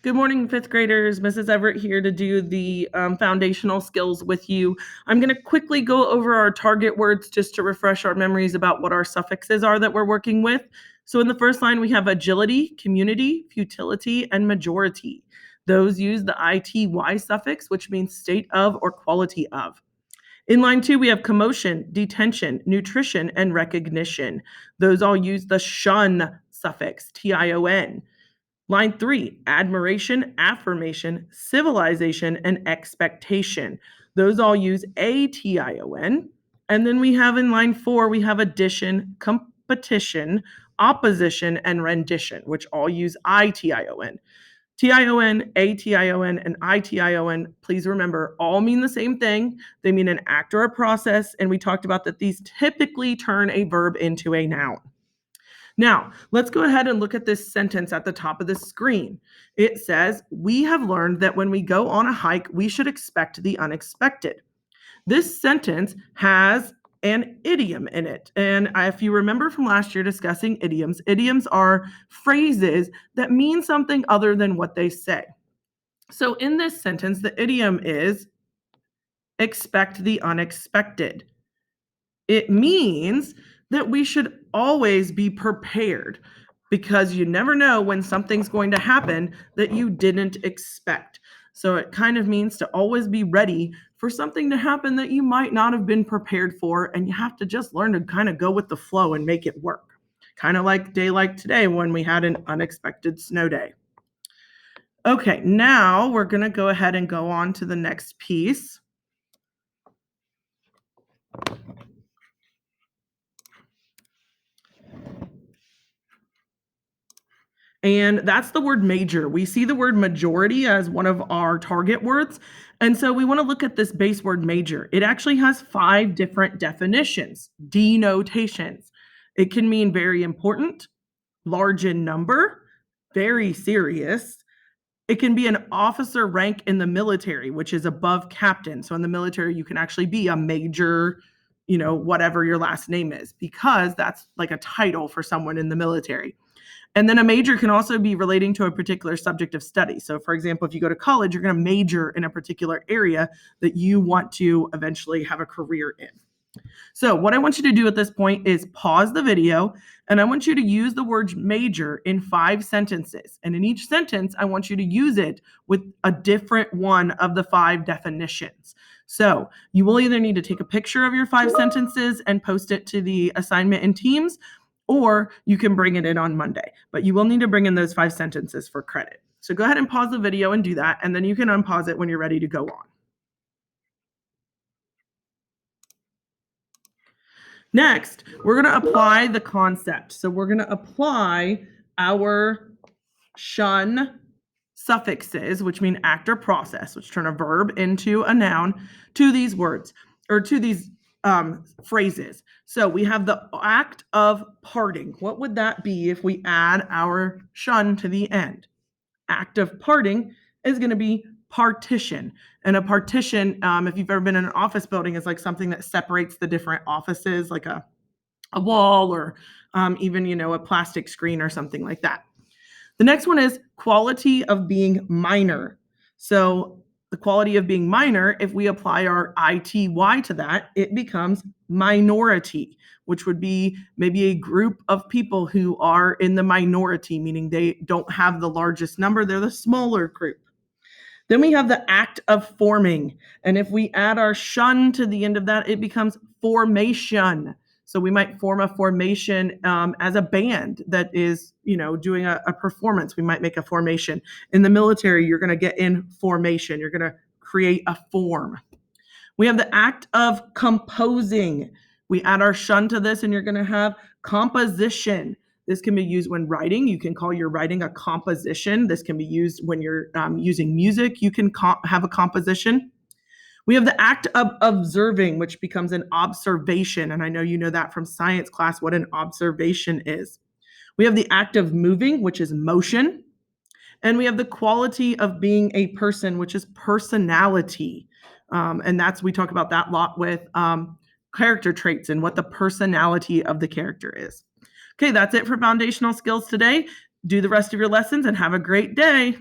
Good morning, fifth graders. Mrs. Everett here to do the foundational skills with you. I'm going to quickly go over our target words just to refresh our memories about what our suffixes are that we're working with. So in the first line, we have agility, community, futility, and majority. Those use the ity suffix, which means state of or quality of. In line 2, we have commotion, detention, nutrition, and recognition. Those all use the shun suffix, tion. Line 3, admiration, affirmation, civilization, and expectation. Those all use ation. And then we have in line 4, we have addition, competition, opposition, and rendition, which all use ition. tion, ation, and ition, please remember, all mean the same thing. They mean an act or a process, and we talked about that these typically turn a verb into a noun. Now, let's go ahead and look at this sentence at the top of the screen. It says, we have learned that when we go on a hike, we should expect the unexpected. This sentence has an idiom in it. And if you remember from last year discussing idioms, idioms are phrases that mean something other than what they say. So in this sentence, the idiom is expect the unexpected. It means that we should always be prepared because you never know when something's going to happen that you didn't expect. So it kind of means to always be ready for something to happen that you might not have been prepared for, and you have to just learn to kind of go with the flow and make it work. Kind of like a day like today when we had an unexpected snow day. Okay, now we're going to go ahead and go on to the next piece. And that's the word major. We see the word majority as one of our target words. And so we want to look at this base word major. It actually has 5 different definitions, denotations. It can mean very important, large in number, very serious. It can be an officer rank in the military, which is above captain. So in the military, you can actually be a major, whatever your last name is, because that's like a title for someone in the military. And then a major can also be relating to a particular subject of study. So for example, if you go to college, you're going to major in a particular area that you want to eventually have a career in. So what I want you to do at this point is pause the video, and I want you to use the word major in 5 sentences. And in each sentence, I want you to use it with a different one of the 5 definitions. So you will either need to take a picture of your 5 sentences and post it to the assignment in Teams, or you can bring it in on Monday. But you will need to bring in those 5 sentences for credit. So go ahead and pause the video and do that, and then you can unpause it when you're ready to go on. Next, we're going to apply the concept. So we're going to apply our shun suffixes, which mean act or process, which turn a verb into a noun, to these words, or to these phrases. So we have the act of parting. What would that be if we add our shun to the end? Act of parting is going to be partition. And a partition, if you've ever been in an office building, is like something that separates the different offices, like a wall or even, a plastic screen or something like that. The next one is quality of being minor. So the quality of being minor, if we apply our ity to that, it becomes minority, which would be maybe a group of people who are in the minority, meaning they don't have the largest number, they're the smaller group. Then we have the act of forming. And if we add our shun to the end of that, it becomes formation. So we might form a formation as a band that is, doing a performance. We might make a formation. In the military, you're going to get in formation. You're going to create a form. We have the act of composing. We add our shun to this, and you're going to have composition. This can be used when writing. You can call your writing a composition. This can be used when you're using music. You can have a composition. We have the act of observing, which becomes an observation. And I know you know that from science class, what an observation is. We have the act of moving, which is motion. And we have the quality of being a person, which is personality. And we talk about that a lot with character traits and what the personality of the character is. Okay, that's it for foundational skills today. Do the rest of your lessons and have a great day.